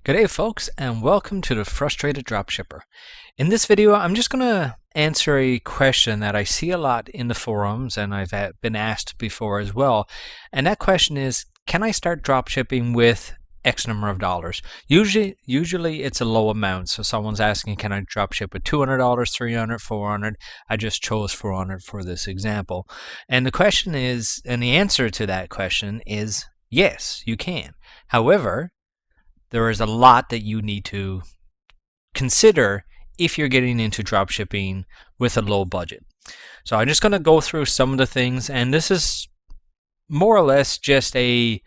Good day folks, and welcome to the Frustrated Dropshipper. In this video I'm just going to answer a question that I see a lot in the forums, and I've been asked before as well. And that question is, can I start dropshipping with X number of dollars? Usually it's a low amount, so someone's asking, can I dropship with $200, $300, $400? I just chose $400 for this example. And the question is, and the answer to that question is yes, you can. However, there is a lot that you need to consider if you're getting into dropshipping with a low budget. So I'm just going to go through some of the things, and this is more or less just a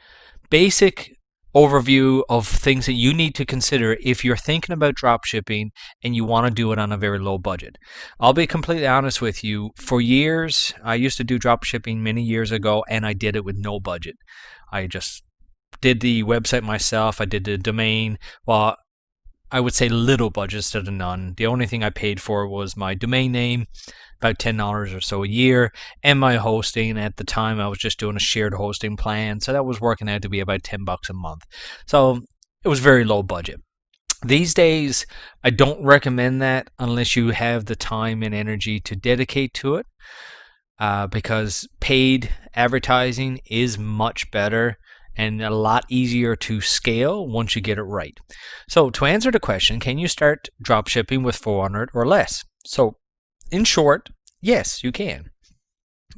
basic overview of things that you need to consider if you're thinking about dropshipping and you want to do it on a very low budget. I'll be completely honest with you. For years, I used to do dropshipping many years ago, and I did it with no budget. I just did the website myself. I did the domain. Well, I would say little budget instead of none. The only thing I paid for was my domain name, about $10 or so a year, and my hosting. At the time, I was just doing a shared hosting plan, so that was working out to be about $10 a month. So it was very low budget. These days, I don't recommend that unless you have the time and energy to dedicate to it, because paid advertising is much better and a lot easier to scale once you get it right. So to answer the question, can you start dropshipping with $400 or less? So in short, yes, you can.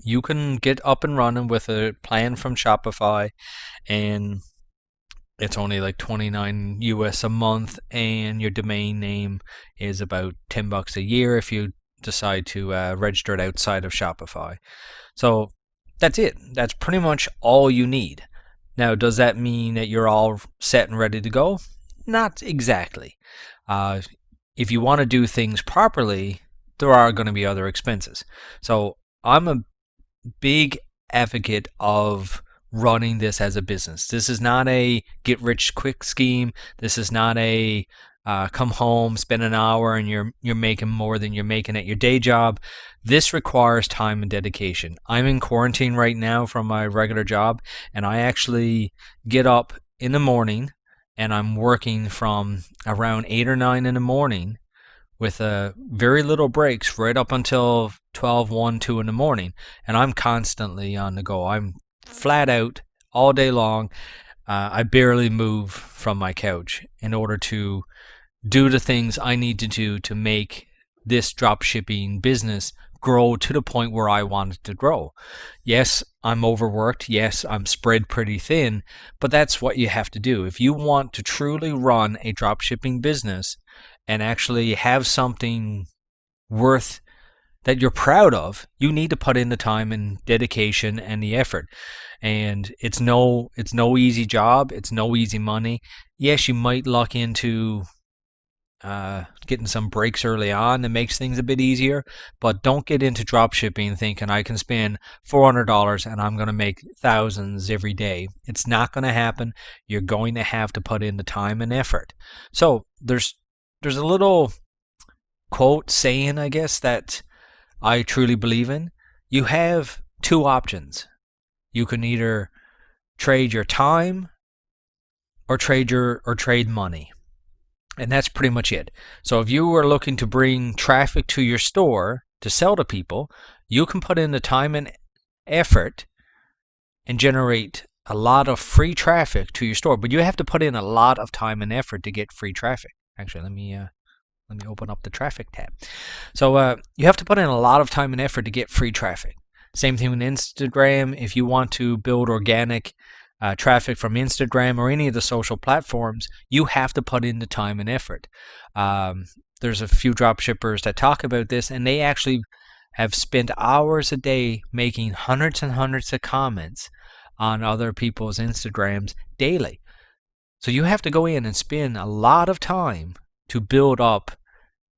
You can get up and running with a plan from Shopify, and it's only like $29 US a month, and your domain name is about $10 a year if you decide to register it outside of Shopify. So that's it. That's pretty much all you need. Now, does that mean that you're all set and ready to go? Not exactly. If you want to do things properly, there are going to be other expenses. So I'm a big advocate of running this as a business. This is not a get-rich-quick scheme. This is not a come home, spend an hour, and you're making more than you're making at your day job. This requires time and dedication. I'm in quarantine right now from my regular job, and I actually get up in the morning, and I'm working from around 8 or 9 in the morning with very little breaks right up until 12, 1, 2 in the morning, and I'm constantly on the go. I'm flat out all day long. I barely move from my couch in order to do the things I need to do to make this dropshipping business grow to the point where I want it to grow. Yes, I'm overworked. Yes, I'm spread pretty thin, but that's what you have to do. If you want to truly run a dropshipping business and actually have something worth that you're proud of, you need to put in the time and dedication and the effort. And it's no easy job. It's no easy money. Yes, you might luck into getting some breaks early on that makes things a bit easier, but don't get into dropshipping thinking I can spend $400 and I'm going to make thousands every day. It's not going to happen. You're going to have to put in the time and effort. So there's a little quote saying, I guess, that I truly believe in. You have two options. You can either trade your time or trade money. And that's pretty much it. So if you are looking to bring traffic to your store to sell to people, you can put in the time and effort and generate a lot of free traffic to your store. But you have to put in a lot of time and effort to get free traffic. Actually, let me open up the traffic tab. So you have to put in a lot of time and effort to get free traffic. Same thing with Instagram. If you want to build organic traffic from Instagram or any of the social platforms, you have to put in the time and effort. There's a few dropshippers that talk about this, and they actually have spent hours a day making hundreds and hundreds of comments on other people's Instagrams daily. So you have to go in and spend a lot of time to build up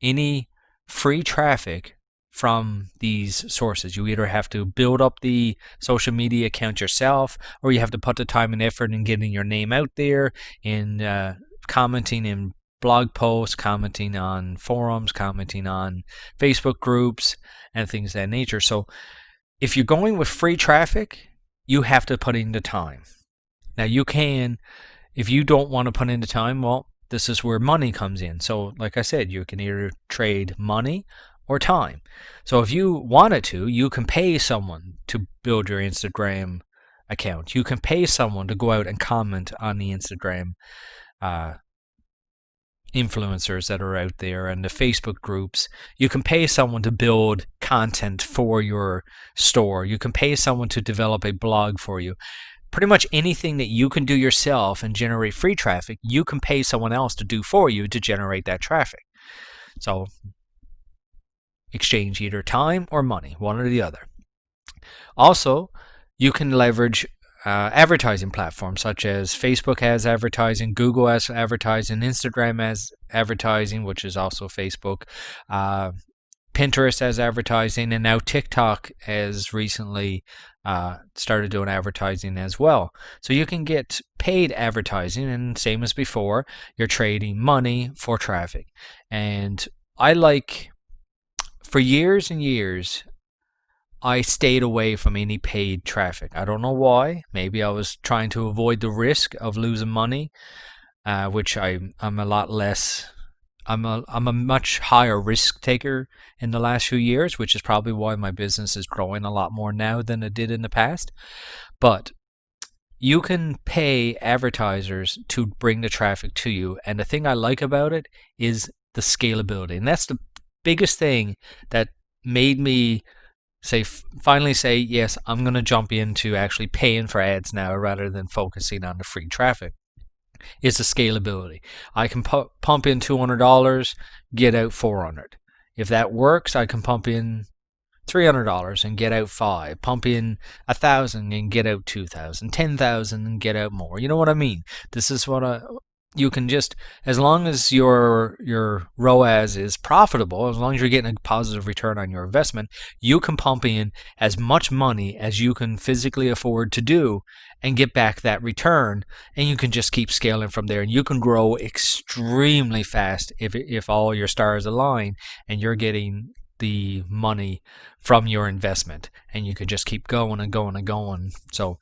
any free traffic from these sources. You either have to build up the social media account yourself, or you have to put the time and effort in getting your name out there, in commenting in blog posts, commenting on forums, commenting on Facebook groups, and things of that nature. So if you're going with free traffic, you have to put in the time. Now you can, if you don't want to put in the time, well, this is where money comes in. So like I said, you can either trade money or time. So if you wanted to, you can pay someone to build your Instagram account. You can pay someone to go out and comment on the Instagram influencers that are out there and the Facebook groups. You can pay someone to build content for your store. You can pay someone to develop a blog for you. Pretty much anything that you can do yourself and generate free traffic, you can pay someone else to do for you to generate that traffic. So exchange either time or money, one or the other. Also, you can leverage advertising platforms such as Facebook has advertising, Google has advertising, Instagram has advertising, which is also Facebook, Pinterest has advertising, and now TikTok has recently started doing advertising as well. So you can get paid advertising, and same as before, you're trading money for traffic. And for years and years, I stayed away from any paid traffic. I don't know why. Maybe I was trying to avoid the risk of losing money, which I'm a lot less. I'm a much higher risk taker in the last few years, which is probably why my business is growing a lot more now than it did in the past. But you can pay advertisers to bring the traffic to you, and the thing I like about it is the scalability, and that's the biggest thing that made me finally say, yes, I'm going to jump into actually paying for ads now rather than focusing on the free traffic. Is the scalability. I can pump in $200, get out $400. If that works, I can pump in $300 and get out $5. Pump in $1,000 and get out $2,000. $10,000 and get out more. You know what I mean? This is what you can just, as long as your ROAS is profitable, as long as you're getting a positive return on your investment, you can pump in as much money as you can physically afford to do and get back that return, and you can just keep scaling from there, and you can grow extremely fast if all your stars align and you're getting the money from your investment, and you could just keep going and going and going. So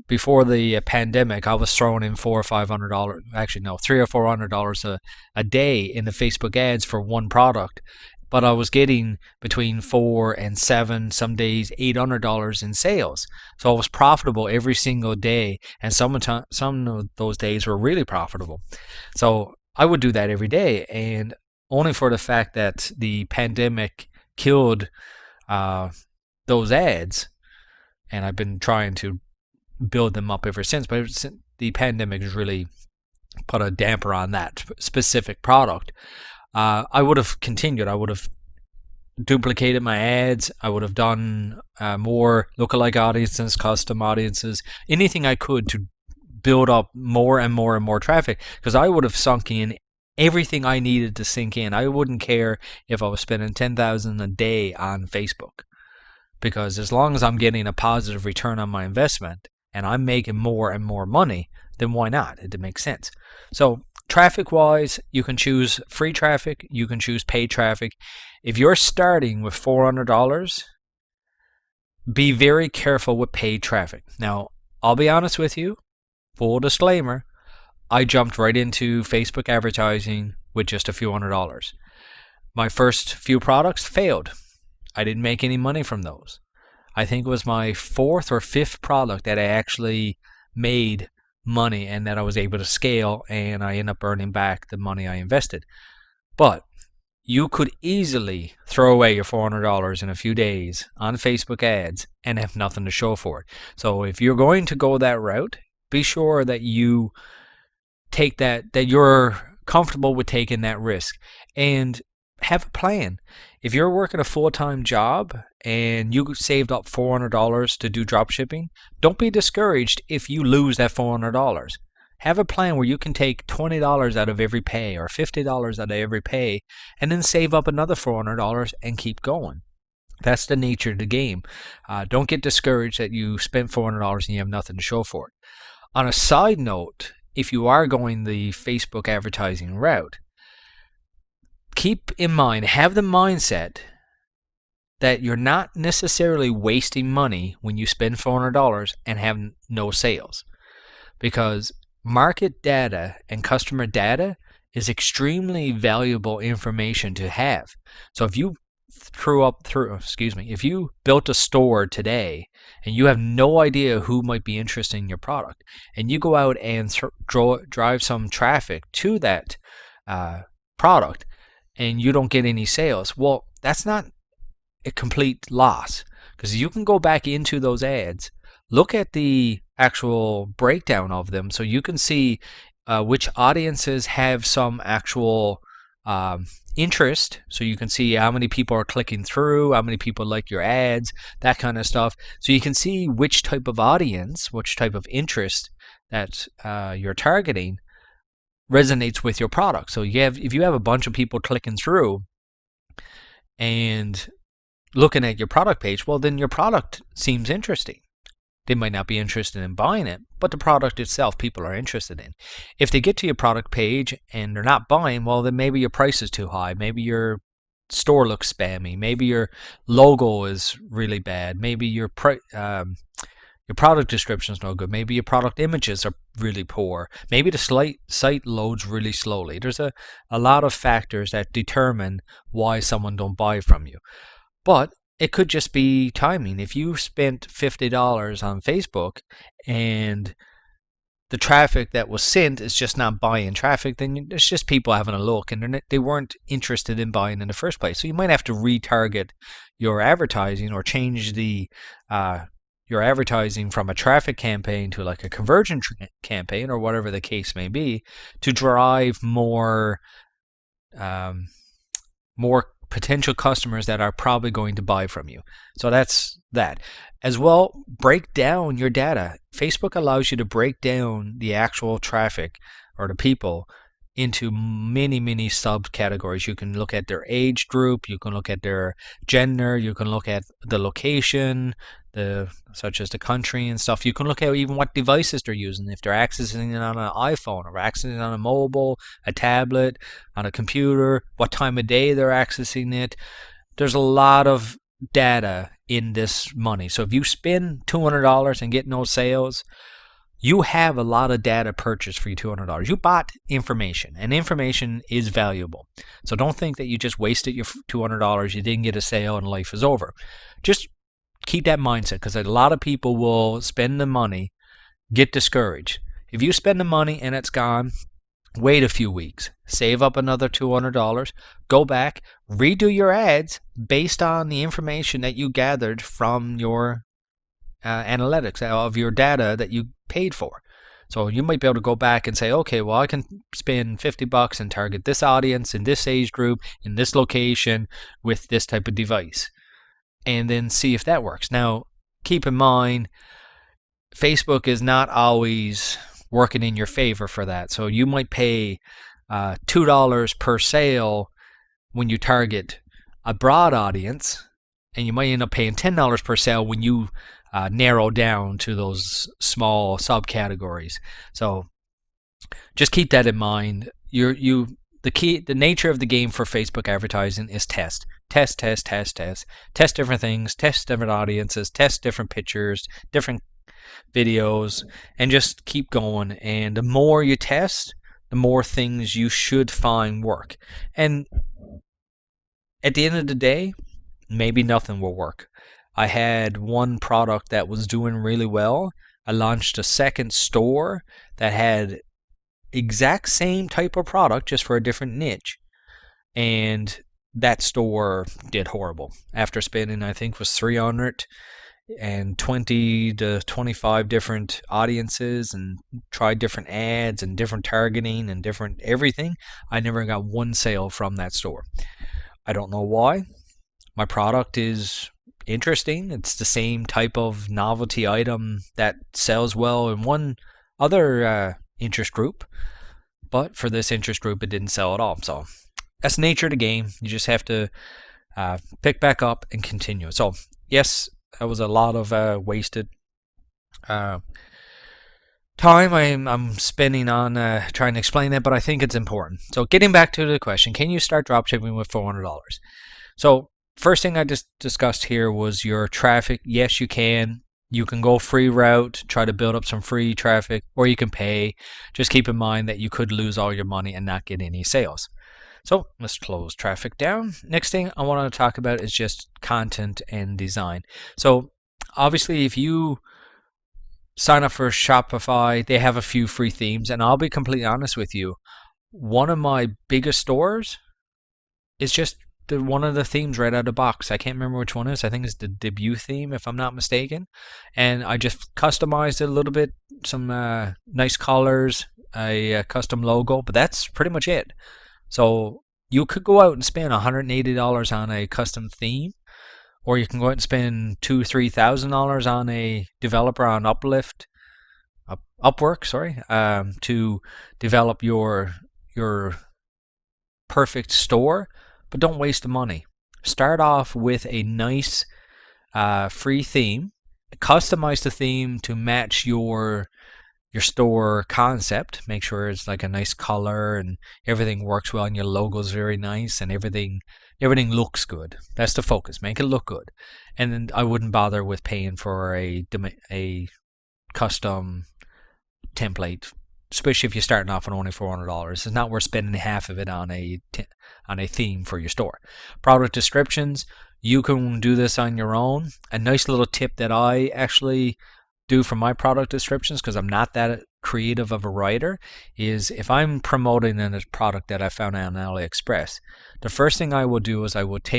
before the pandemic, I was throwing in $400 or $500, actually no, $300 or $400 a day in the Facebook ads for one product, but I was getting between $400 and $700, some days $800 in sales. So I was profitable every single day, and some of those days were really profitable. So I would do that every day, and only for the fact that the pandemic killed those ads, and I've been trying to build them up ever since, but the pandemic has really put a damper on that specific product. I would have continued. I would have duplicated my ads. I would have done more lookalike audiences, custom audiences, anything I could to build up more and more and more traffic, because I would have sunk in everything I needed to sink in. I wouldn't care if I was spending $10,000 a day on Facebook, because as long as I'm getting a positive return on my investment and I'm making more and more money, then why not? It makes sense. So traffic wise, you can choose free traffic, you can choose paid traffic. If you're starting with $400, be very careful with paid traffic. Now, I'll be honest with you, full disclaimer, I jumped right into Facebook advertising with just a few $100s. My first few products failed. I didn't make any money from those. I think it was my 4th or 5th product that I actually made money and that I was able to scale, and I ended up earning back the money I invested. But you could easily throw away your $400 in a few days on Facebook ads and have nothing to show for it. So if you're going to go that route, be sure that you take that you're comfortable with taking that risk, and have a plan. If you're working a full-time job and you saved up $400 to do drop shipping, don't be discouraged if you lose that $400. Have a plan where you can take $20 out of every pay or $50 out of every pay, and then save up another $400 and keep going. That's the nature of the game. Don't get discouraged that you spent $400 and you have nothing to show for it. On a side note, if you are going the Facebook advertising route, keep in mind, have the mindset that you're not necessarily wasting money when you spend $400 and have no sales. Because market data and customer data is extremely valuable information to have. So if you if you built a store today and you have no idea who might be interested in your product, and you go out and drive some traffic to that product, and you don't get any sales, well, that's not a complete loss, because you can go back into those ads, look at the actual breakdown of them, so you can see which audiences have some actual interest, so you can see how many people are clicking through, how many people like your ads, that kind of stuff. So you can see which type of audience, which type of interest that you're targeting resonates with your product. So if you have a bunch of people clicking through and looking at your product page, well, then your product seems interesting. They might not be interested in buying it, but the product itself people are interested in. If they get to your product page and they're not buying, well, then maybe your price is too high. Maybe your store looks spammy. Maybe your logo is really bad. Maybe your product description is no good. Maybe your product images are really poor. Maybe the site loads really slowly. There's a lot of factors that determine why someone don't buy from you. But it could just be timing. If you spent $50 on Facebook and the traffic that was sent is just not buying traffic, then it's just people having a look and they weren't interested in buying in the first place. So you might have to retarget your advertising or change your advertising from a traffic campaign to like a conversion campaign or whatever the case may be to drive more potential customers that are probably going to buy from you. So that's that. As well, break down your data. Facebook allows you to break down the actual traffic or the people into many subcategories. You can look at their age group, you can look at their gender, you can look at the location, such as the country and stuff. You can look at even what devices they're using, if they're accessing it on an iPhone or accessing it on a mobile, a tablet, on a computer, what time of day they're accessing it. There's a lot of data in this money. So if you spend $200 and get no sales, you have a lot of data purchased for your $200. You bought information, and information is valuable. So don't think that you just wasted your $200, you didn't get a sale, and life is over. Just keep that mindset, because a lot of people will spend the money, get discouraged. If you spend the money and it's gone, wait a few weeks, save up another $200, go back, redo your ads based on the information that you gathered from your analytics of your data that you paid for. So you might be able to go back and say, okay, well, I can spend $50 and target this audience in this age group in this location with this type of device, and then see if that works. Now, keep in mind, Facebook is not always working in your favor for that. So you might pay $2 per sale when you target a broad audience, and you might end up paying $10 per sale when you narrow down to those small subcategories. So just keep that in mind. The nature of the game for Facebook advertising is test different things, test different audiences, test different pictures, different videos, and just keep going. And the more you test, the more things you should find work. And at the end of the day, maybe nothing will work. I had one product that was doing really well. I launched a second store that had exact same type of product, just for a different niche, and that store did horrible. After spending, I think, was 320 to 25 different audiences and tried different ads and different targeting and different everything, I never got one sale from that store. I don't know why. My product is interesting. It's the same type of novelty item that sells well in one other interest group, but for this interest group it didn't sell at all. So that's the nature of the game. You just have to pick back up and continue. So yes, that was a lot of wasted time I'm spending on trying to explain that, but I think it's important. So getting back to the question, can you start dropshipping with $400? So first thing I just discussed here was your traffic. Yes, you can. You can go free route, try to build up some free traffic, or you can pay. Just keep in mind that you could lose all your money and not get any sales. So let's close traffic down. Next thing I want to talk about is just content and design. So obviously if you sign up for Shopify, they have a few free themes, and I'll be completely honest with you. One of my biggest stores is just one of the themes right out of the box. I can't remember which one it is. I think it's the debut theme, if I'm not mistaken. And I just customized it a little bit, some nice colors, a custom logo, but that's pretty much it. So you could go out and spend $180 on a custom theme, or you can go out and spend $2,000-$3,000 on a developer on Upwork, to develop your perfect store. But don't waste the money. Start off with a nice free theme. Customize the theme to match your store concept. Make sure it's like a nice color and everything works well and your logo's very nice and everything looks good. That's the focus. Make it look good. And then I wouldn't bother with paying for a custom template, especially if you're starting off on only $400. It's not worth spending half of it on a theme for your store. Product descriptions, you can do this on your own. A nice little tip that I actually do for my product descriptions, because I'm not that creative of a writer, is if I'm promoting a product that I found on AliExpress, the first thing I will do is I would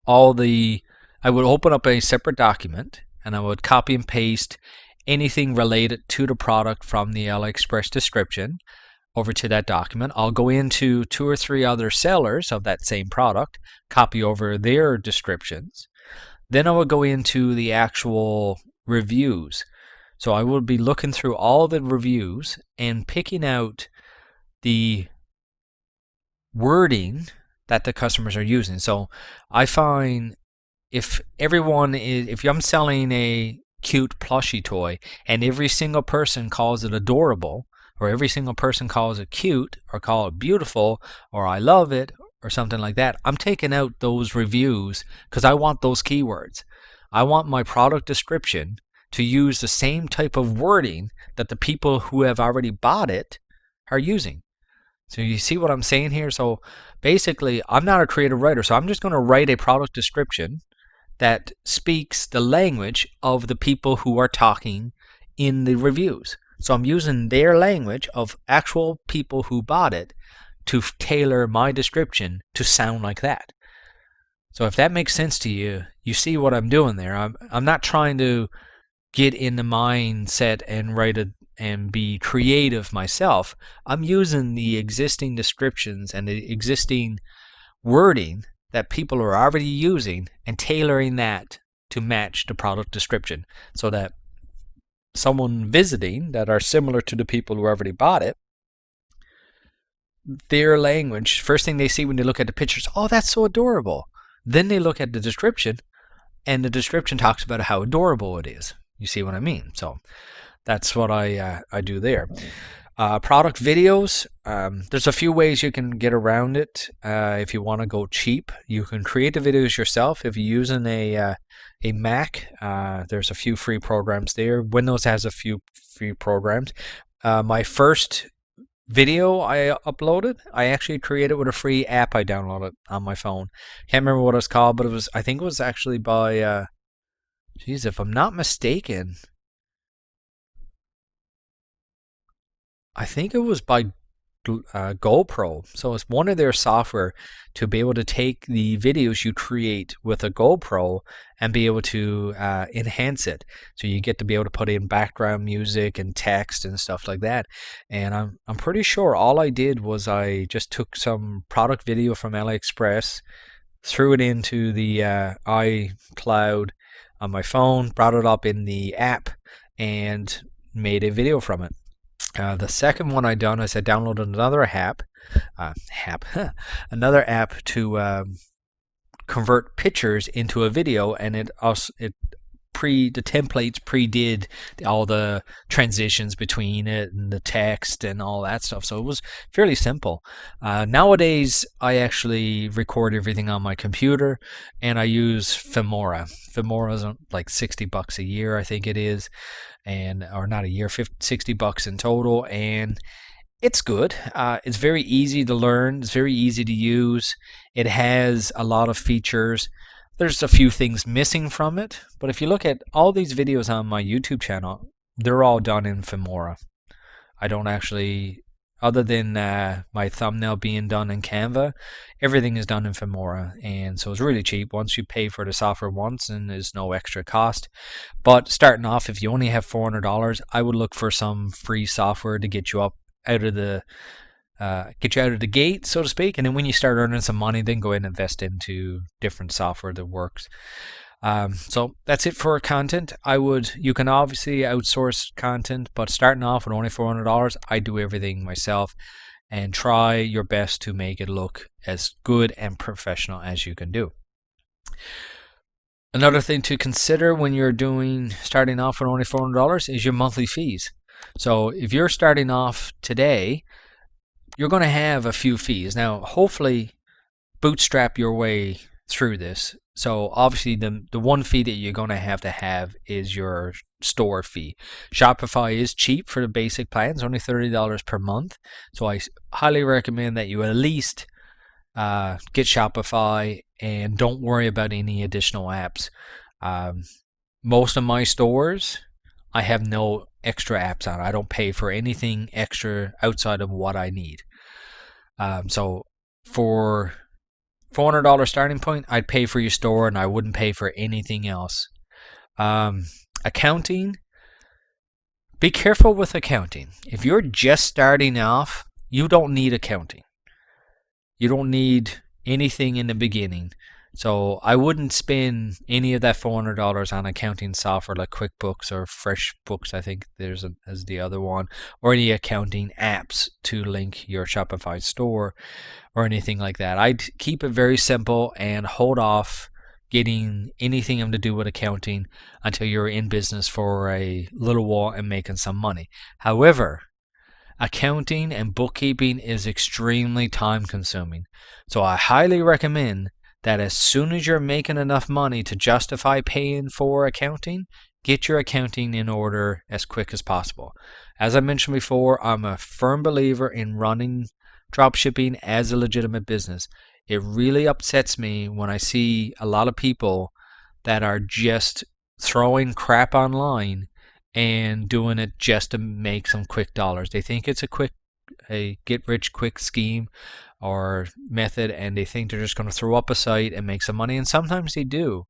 open up a separate document and I would copy and paste anything related to the product from the AliExpress description over to that document. I'll go into 2 or 3 other sellers of that same product, copy over their descriptions. Then I will go into the actual reviews. So I will be looking through all the reviews and picking out the wording that the customers are using. So I find if I'm selling a cute plushie toy and every single person calls it adorable, or every single person calls it cute, or call it beautiful, or I love it, or something like that, I'm taking out those reviews because I want those keywords. I want my product description to use the same type of wording that the people who have already bought it are using. So you see what I'm saying here? So basically, I'm not a creative writer, so I'm just going to write a product description that speaks the language of the people who are talking in the reviews. So I'm using their language of actual people who bought it to tailor my description to sound like that. So if that makes sense to you, you see what I'm doing there. I'm not trying to get in the mindset and write it and be creative myself. I'm using the existing descriptions and the existing wording that people are already using and tailoring that to match the product description, so that someone visiting that are similar to the people who already bought it, their language, first thing they see when they look at the pictures, oh, that's so adorable. Then they look at the description, and the description talks about how adorable it is. You see what I mean? So that's what I do there. Product videos, there's a few ways you can get around it. If you want to go cheap, you can create the videos yourself. If you're using a Mac, there's a few free programs there. Windows has a few free programs. My first video I uploaded, I actually created with a free app I downloaded on my phone. Can't remember what it was called, but I think it was actually by if I'm not mistaken, I think it was by GoPro. So it's one of their software to be able to take the videos you create with a GoPro and be able to enhance it. So you get to be able to put in background music and text and stuff like that. And I'm pretty sure all I did was I just took some product video from AliExpress, threw it into the iCloud on my phone, brought it up in the app, and made a video from it. The second one I done is I downloaded another another app to convert pictures into a video, and it templates pre-did all the transitions between it and the text and all that stuff, so it was fairly simple. Nowadays I actually record everything on my computer, and I use Filmora. Filmora is like $60 a year, I think it is, and or not a year, $60 in total, and it's good. It's very easy to learn. It's very easy to use. It has a lot of features. There's a few things missing from it, but if you look at all these videos on my YouTube channel, they're all done in Filmora. I don't actually, other than my thumbnail being done in Canva, everything is done in Filmora, and so it's really cheap. Once you pay for the software once, and there's no extra cost. But starting off, if you only have $400, I would look for some free software to get you up out of the gate, so to speak, and then when you start earning some money, then go ahead and invest into different software that works. So that's it for content. You can obviously outsource content, but starting off with only $400, I do everything myself, and try your best to make it look as good and professional as you can do. Another thing to consider when you're starting off with only $400 is your monthly fees. So if you're starting off today, you're going to have a few fees. Now, hopefully, bootstrap your way through this. So obviously, the one fee that you're going to have is your store fee. Shopify is cheap for the basic plans, only $30 per month. So I highly recommend that you at least get Shopify and don't worry about any additional apps. Most of my stores, I have no extra apps on. I don't pay for anything extra outside of what I need. So for $400 starting point, I'd pay for your store, and I wouldn't pay for anything else. Accounting, be careful with accounting. If you're just starting off, you don't need accounting. You don't need anything in the beginning. So I wouldn't spend any of that $400 on accounting software like QuickBooks or FreshBooks, I think as the other one, or any accounting apps to link your Shopify store or anything like that. I'd keep it very simple and hold off getting anything to do with accounting until you're in business for a little while and making some money. However, accounting and bookkeeping is extremely time consuming. So I highly recommend that as soon as you're making enough money to justify paying for accounting, get your accounting in order as quick as possible. As I mentioned before, I'm a firm believer in running dropshipping as a legitimate business. It really upsets me when I see a lot of people that are just throwing crap online and doing it just to make some quick dollars. They think it's a get-rich-quick scheme or method, and they think they're just going to throw up a site and make some money, and sometimes they do,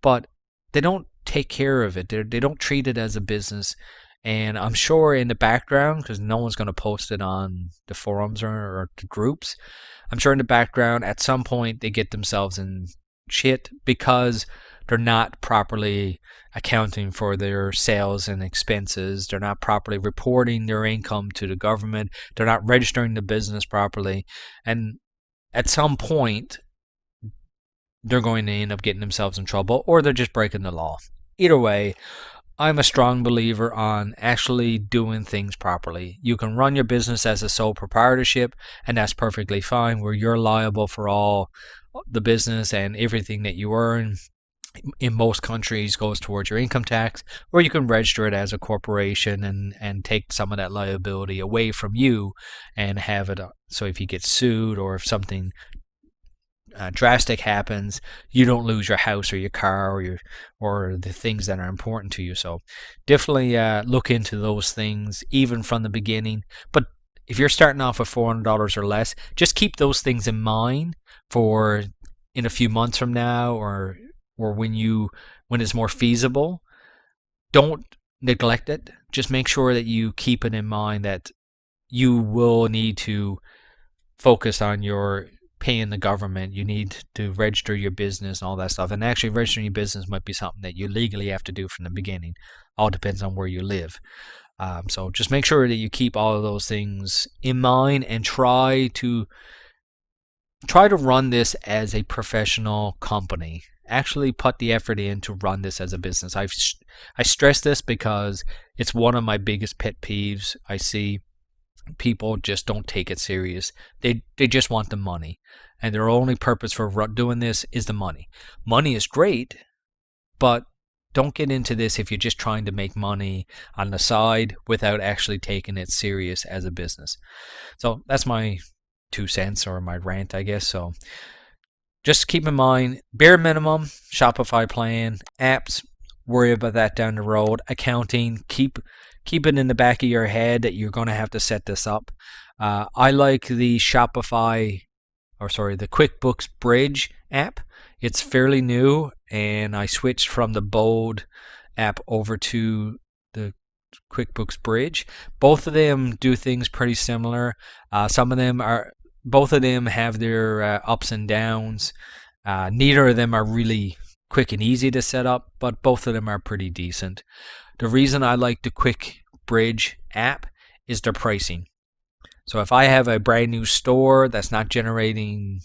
but they don't take care of it. They don't treat it as a business, and I'm sure in the background, because no one's going to post it on the forums or the groups, I'm sure in the background at some point they get themselves in shit because they're not properly accounting for their sales and expenses. They're not properly reporting their income to the government. They're not registering the business properly. And at some point, they're going to end up getting themselves in trouble, or they're just breaking the law. Either way, I'm a strong believer on actually doing things properly. You can run your business as a sole proprietorship, and that's perfectly fine, where you're liable for all the business, and everything that you earn in most countries goes towards your income tax, or you can register it as a corporation and take some of that liability away from you and have it so if you get sued or if something drastic happens, you don't lose your house or your car or the things that are important to you. So definitely look into those things even from the beginning. But if you're starting off with $400 or less, just keep those things in mind for in a few months from now or when it's more feasible. Don't neglect it. Just make sure that you keep it in mind that you will need to focus on your paying the government. You need to register your business and all that stuff. And actually registering your business might be something that you legally have to do from the beginning. All depends on where you live. So just make sure that you keep all of those things in mind and try to run this as a professional company, actually put the effort in to run this as a business. I stress this because it's one of my biggest pet peeves. I see people just don't take it serious. They just want the money, and their only purpose for doing this is the money. Money is great, but don't get into this if you're just trying to make money on the side without actually taking it serious as a business. So that's my 2 cents, or my rant, I guess. So just keep in mind, bare minimum, Shopify plan, apps, worry about that down the road. Accounting, keep it in the back of your head that you're going to have to set this up. I like the QuickBooks Bridge app. It's fairly new, and I switched from the Bode app over to the QuickBooks Bridge. Both of them do things pretty similar. Both of them have their ups and downs. Neither of them are really quick and easy to set up, but both of them are pretty decent. The reason I like the QuickBridge app is their pricing. So if I have a brand new store that's not generating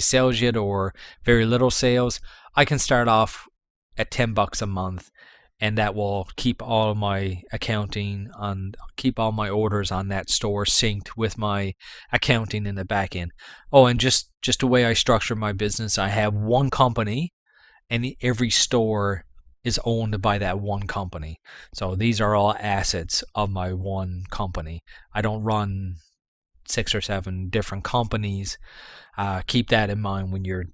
sales yet, or very little sales, I can start off at $10 a month, and that will keep all my accounting keep all my orders on that store synced with my accounting in the back end. Oh, and just the way I structure my business, I have one company, and every store is owned by that one company. So these are all assets of my one company. I don't run 6 or 7 different companies. Keep that in mind when you're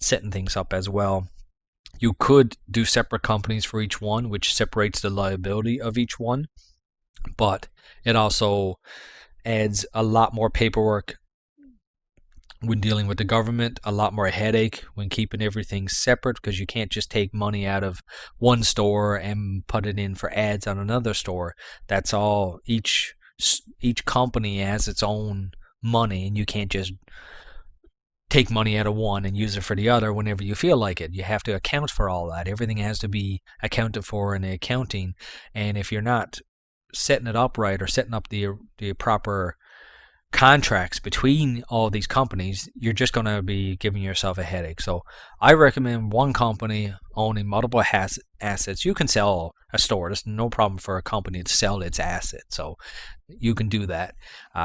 setting things up as well. You could do separate companies for each one, which separates the liability of each one, but it also adds a lot more paperwork when dealing with the government, a lot more headache when keeping everything separate, because you can't just take money out of one store and put it in for ads on another store. That's all. Each company has its own money, and you can't just take money out of one and use it for the other whenever you feel like it. You have to account for all that. Everything has to be accounted for in the accounting, and if you're not setting it up right, or setting up the proper contracts between all these companies, you're just going to be giving yourself a headache. So I recommend one company owning multiple assets. You can sell a store. There's no problem for a company to sell its assets, so you can do that.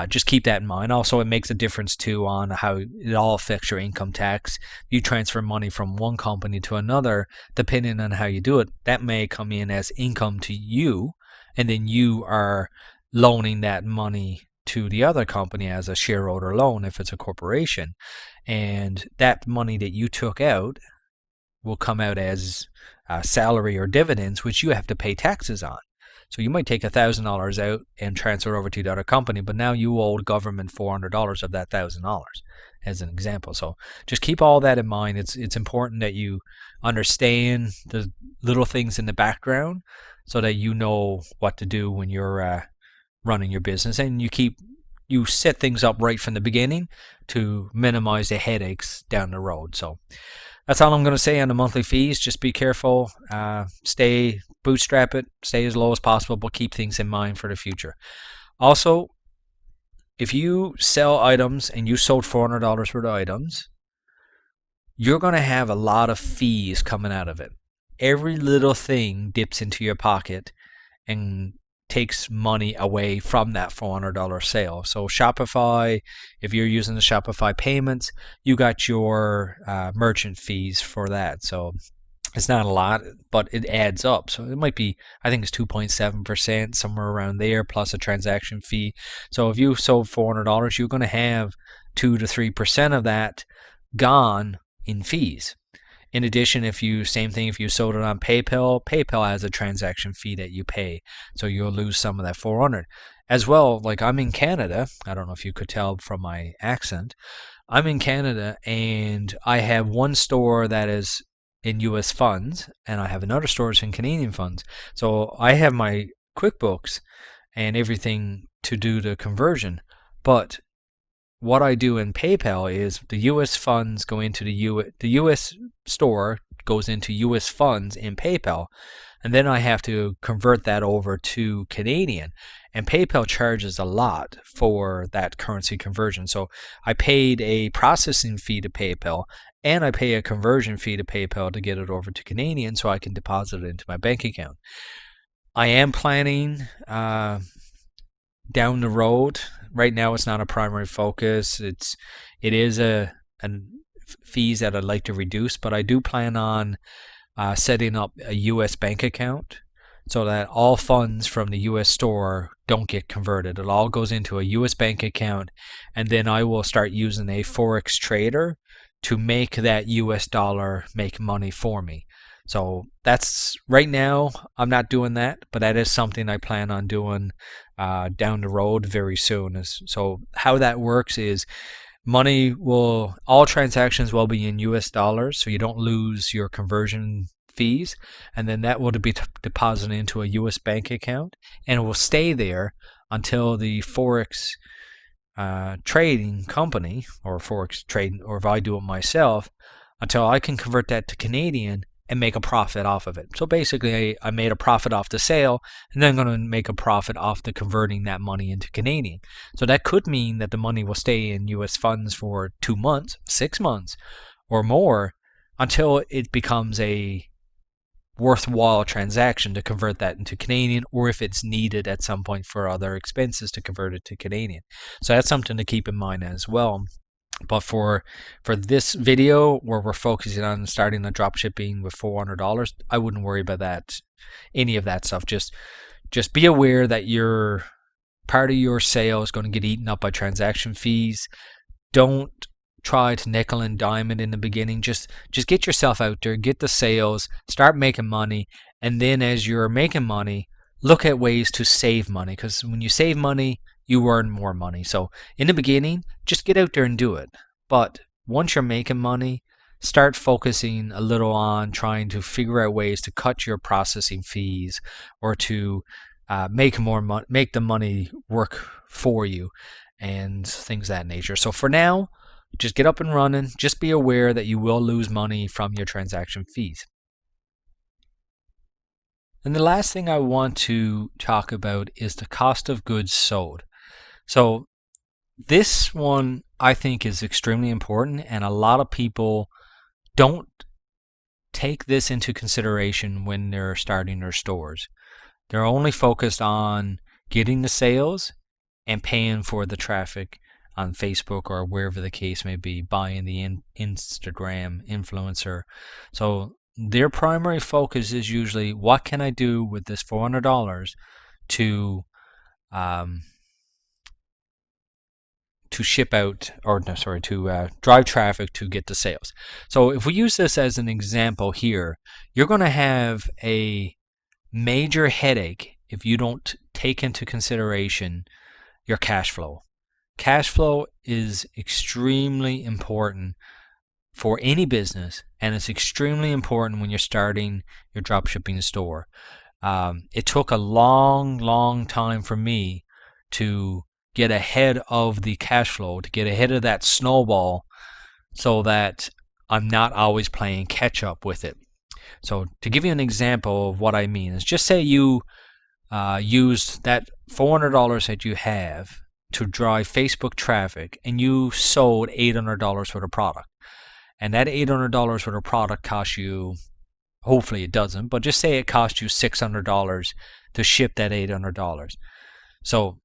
Just keep that in mind. Also, it makes a difference too on how it all affects your income tax. You transfer money from one company to another, depending on how you do it, that may come in as income to you, and then you are loaning that money to the other company as a shareholder loan if it's a corporation, and that money that you took out will come out as salary or dividends, which you have to pay taxes on. So you might take $1,000 out and transfer over to the other company, but now you owe the government $400 of that $1,000, as an example. So just keep all that in mind. It's important that you understand the little things in the background so that you know what to do when you're running your business, and you set things up right from the beginning to minimize the headaches down the road. So that's all I'm going to say on the monthly fees. Just be careful, bootstrap it, stay as low as possible, but keep things in mind for the future. Also, if you sell items and you sold $400 worth of items, you're going to have a lot of fees coming out of it. Every little thing dips into your pocket and takes money away from that $400 sale. So Shopify, if you're using the Shopify payments, you got your merchant fees for that. So it's not a lot, but it adds up. So it might be, I think it's 2.7%, somewhere around there, plus a transaction fee. So if you sold $400, you're going to have 2 to 3% of that gone in fees. In addition, if you sold it on PayPal, PayPal has a transaction fee that you pay, so you'll lose some of that $400. As well, like I'm in Canada, I don't know if you could tell from my accent, I'm in Canada, and I have one store that is in US funds, and I have another store that's in Canadian funds. So I have my QuickBooks and everything to do the conversion, but what I do in PayPal is the U.S. funds go into the U.S. store goes into U.S. funds in PayPal, and then I have to convert that over to Canadian. And PayPal charges a lot for that currency conversion. So I paid a processing fee to PayPal, and I pay a conversion fee to PayPal to get it over to Canadian so I can deposit it into my bank account. I am planning down the road. Right now, it's not a primary focus. It is a fees that I'd like to reduce, but I do plan on setting up a U.S. bank account so that all funds from the U.S. store don't get converted. It all goes into a U.S. bank account, and then I will start using a Forex trader to make that U.S. dollar make money for me. So that's right now, I'm not doing that, but that is something I plan on doing down the road very soon. So how that works is all transactions will be in US dollars, so you don't lose your conversion fees, and then that will be deposited into a US bank account, and it will stay there until the Forex trading company, or Forex trading, or if I do it myself, until I can convert that to Canadian and make a profit off of it. So basically, I made a profit off the sale, and then I'm going to make a profit off the converting that money into Canadian. So that could mean that the money will stay in U.S. funds for 2 months, 6 months, or more until it becomes a worthwhile transaction to convert that into Canadian, or if it's needed at some point for other expenses to convert it to Canadian. So that's something to keep in mind as well. But for this video where we're focusing on starting the drop shipping with $400, I wouldn't worry about any of that stuff. Just be aware that your part of your sale is going to get eaten up by transaction fees. Don't try to nickel and dime it in the beginning. Just get yourself out there, get the sales, start making money, and then as you're making money, look at ways to save money, because when you save money, you earn more money. So in the beginning, just get out there and do it. But once you're making money, start focusing a little on trying to figure out ways to cut your processing fees, or to make the money work for you, and things of that nature. So for now, just get up and running. Just be aware that you will lose money from your transaction fees. And the last thing I want to talk about is the cost of goods sold. So this one I think is extremely important, and a lot of people don't take this into consideration when they're starting their stores. They're only focused on getting the sales and paying for the traffic on Facebook or wherever the case may be, buying the Instagram influencer. So their primary focus is usually, what can I do with this $400 to ship out, to drive traffic to get the sales. So if we use this as an example here, you're going to have a major headache if you don't take into consideration your cash flow. Cash flow is extremely important for any business, and it's extremely important when you're starting your dropshipping store. It took a long time for me to get ahead of the cash flow, to get ahead of that snowball, so that I'm not always playing catch up with it. So to give you an example of what I mean is, just say you used that $400 that you have to drive Facebook traffic, and you sold $800 worth of product. And that $800 worth of product cost you, hopefully it doesn't, but just say it cost you $600 to ship that $800. So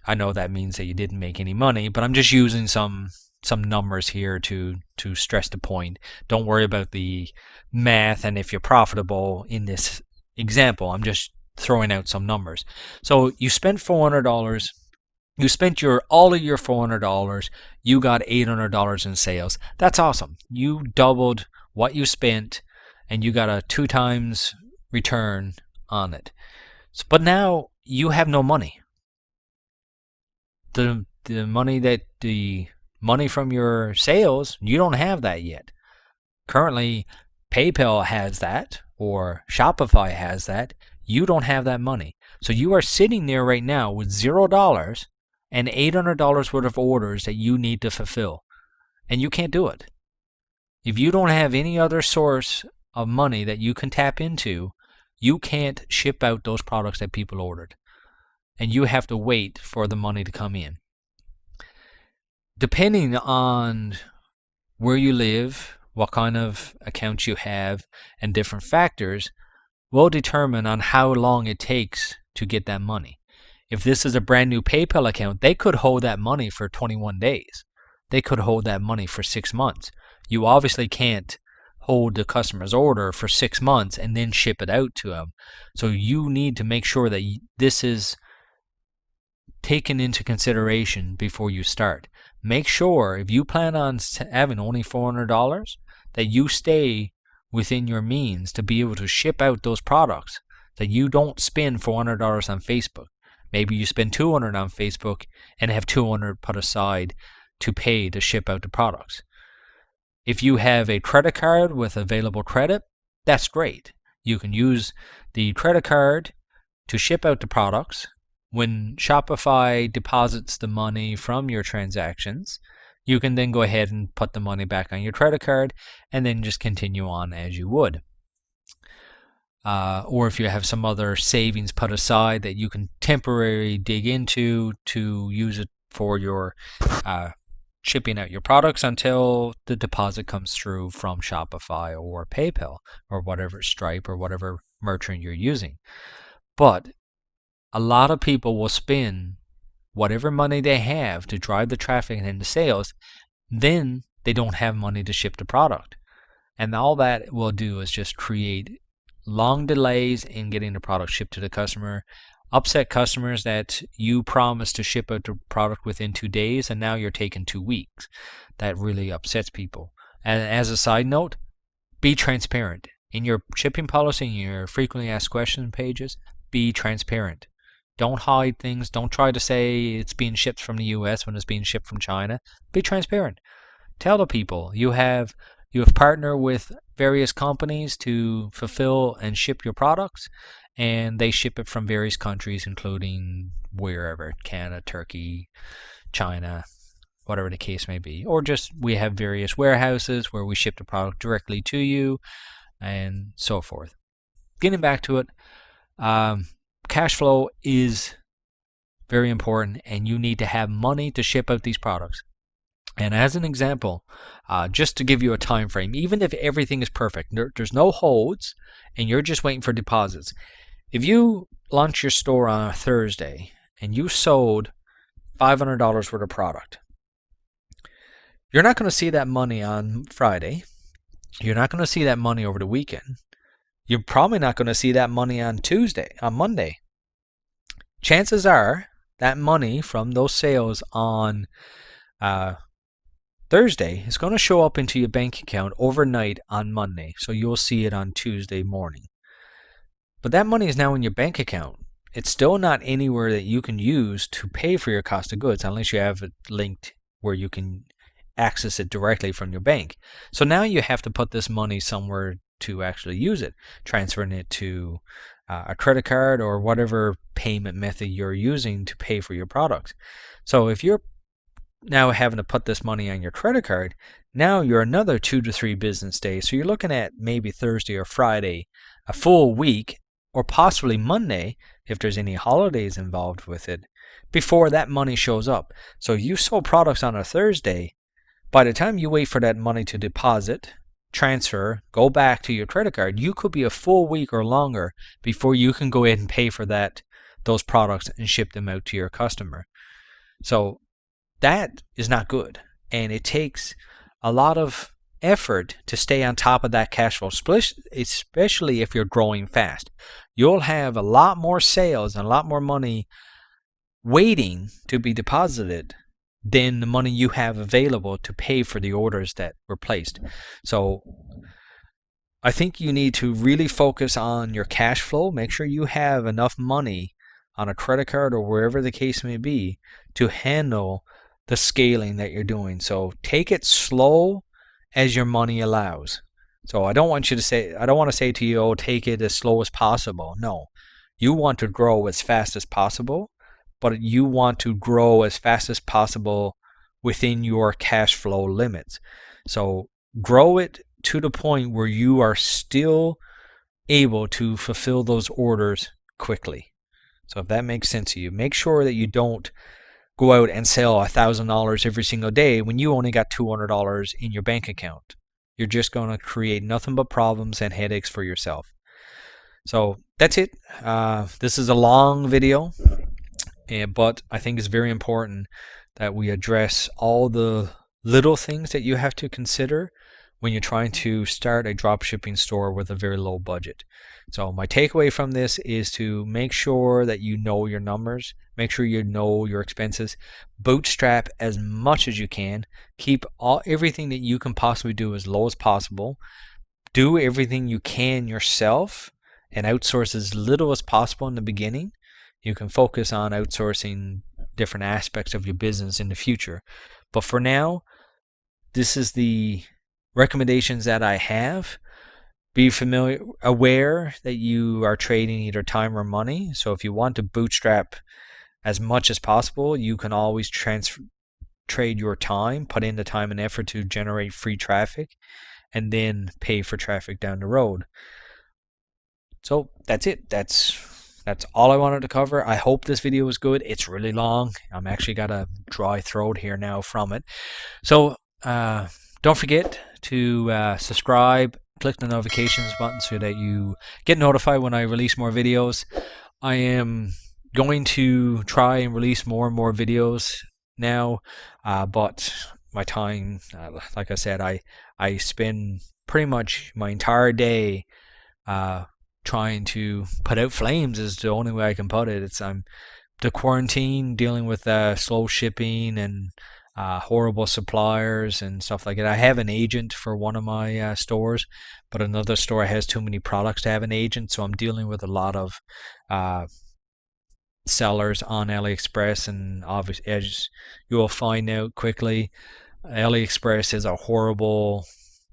I know that means that you didn't make any money, but I'm just using some numbers here to stress the point. Don't worry about the math and if you're profitable in this example. I'm just throwing out some numbers. So you spent $400. You spent all of your $400. You got $800 in sales. That's awesome. You doubled what you spent, and you got a 2 times return on it. But now you have no money. The money from your sales, you don't have that yet. Currently, PayPal has that, or Shopify has that. You don't have that money. So you are sitting there right now with $0 and $800 worth of orders that you need to fulfill. And you can't do it. If you don't have any other source of money that you can tap into, you can't ship out those products that people ordered, and you have to wait for the money to come in. Depending on where you live, what kind of accounts you have, and different factors will determine on how long it takes to get that money. If this is a brand new PayPal account, they could hold that money for 21 days. They could hold that money for 6 months. You obviously can't hold the customer's order for 6 months and then ship it out to them. So you need to make sure that this is taken into consideration before you start. Make sure if you plan on having only $400 that you stay within your means to be able to ship out those products, that you don't spend $400 on Facebook. Maybe you spend $200 on Facebook and have $200 put aside to pay to ship out the products. If you have a credit card with available credit, that's great. You can use the credit card to ship out the products. When Shopify deposits the money from your transactions, you can then go ahead and put the money back on your credit card and then just continue on as you would. Or if you have some other savings put aside that you can temporarily dig into to use it for your shipping out your products until the deposit comes through from Shopify or PayPal or whatever, Stripe or whatever merchant you're using. But a lot of people will spend whatever money they have to drive the traffic and the sales, then they don't have money to ship the product. And all that will do is just create long delays in getting the product shipped to the customer, upset customers that you promised to ship out the product within 2 days and now you're taking 2 weeks. That really upsets people. And as a side note, be transparent. In your shipping policy, in your frequently asked questions pages, be transparent. Don't hide things. Don't try to say it's being shipped from the US when it's being shipped from China. Be transparent. Tell the people you have partnered with various companies to fulfill and ship your products, and they ship it from various countries, including wherever, Canada, Turkey, China, whatever the case may be. Or just we have various warehouses where we ship the product directly to you, and so forth. Getting back to it, cash flow is very important, and you need to have money to ship out these products. And as an example, just to give you a time frame, even if everything is perfect, there's no holds, and you're just waiting for deposits. If you launch your store on a Thursday and you sold $500 worth of product, you're not going to see that money on Friday. You're not going to see that money over the weekend. You're probably not going to see that money on Monday. Chances are that money from those sales on Thursday is going to show up into your bank account overnight on Monday, so you'll see it on Tuesday morning. But that money is now in your bank account. It's still not anywhere that you can use to pay for your cost of goods unless you have it linked where you can access it directly from your bank. So now you have to put this money somewhere to actually use it, transferring it to a credit card or whatever payment method you're using to pay for your products. So if you're now having to put this money on your credit card, now you're another 2 to 3 business days. So you're looking at maybe Thursday or Friday, a full week, or possibly Monday if there's any holidays involved with it, before that money shows up. So you sold products on a Thursday. By the time you wait for that money to deposit, transfer, go back to your credit card, you could be a full week or longer before you can go ahead and pay for those products and ship them out to your customer. So that is not good, and it takes a lot of effort to stay on top of that cash flow, especially if you're growing fast. You'll have a lot more sales and a lot more money waiting to be deposited than the money you have available to pay for the orders that were placed. So I think you need to really focus on your cash flow. Make sure you have enough money on a credit card or wherever the case may be to handle the scaling that you're doing. So take it slow as your money allows. So I don't want to say to you, oh, take it as slow as possible. No, you want to grow as fast as possible, but you want to grow as fast as possible within your cash flow limits. So grow it to the point where you are still able to fulfill those orders quickly. So if that makes sense to you, make sure that you don't go out and sell $1,000 every single day when you only got $200 in your bank account. You're just going to create nothing but problems and headaches for yourself. So that's it. This is a long video, but I think it's very important that we address all the little things that you have to consider when you're trying to start a dropshipping store with a very low budget. So my takeaway from this is to make sure that you know your numbers, make sure you know your expenses, bootstrap as much as you can, keep everything that you can possibly do as low as possible, do everything you can yourself, and outsource as little as possible in the beginning. You can focus on outsourcing different aspects of your business in the future. But for now, this is the recommendations that I have. Be aware that you are trading either time or money. So if you want to bootstrap as much as possible, you can always trade your time, put in the time and effort to generate free traffic, and then pay for traffic down the road. So that's it. That's all I wanted to cover. I hope this video was good. It's really long. I'm actually got a dry throat here now from it. So don't forget to subscribe, click the notifications button so that you get notified when I release more videos. I am going to try and release more and more videos now, but my time, like I said, I spend pretty much my entire day trying to put out flames is the only way I can put it. I'm the quarantine, dealing with slow shipping and horrible suppliers and stuff like that. I have an agent for one of my stores, but another store has too many products to have an agent, so I'm dealing with a lot of sellers on AliExpress, and obviously, as you will find out quickly, AliExpress is a horrible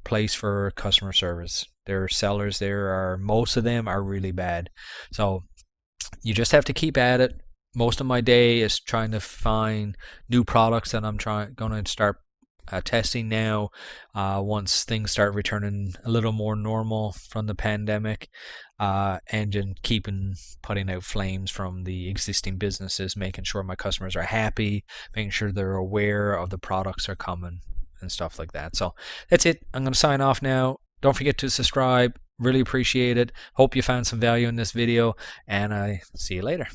place for customer service. Their sellers most of them are really bad. So you just have to keep at it. Most of my day is trying to find new products that I'm going to start testing now once things start returning a little more normal from the pandemic, and then putting out flames from the existing businesses, making sure my customers are happy, making sure they're aware of the products are coming and stuff like that. So that's it. I'm going to sign off now. Don't forget to subscribe. Really appreciate it. Hope you found some value in this video, and I see you later.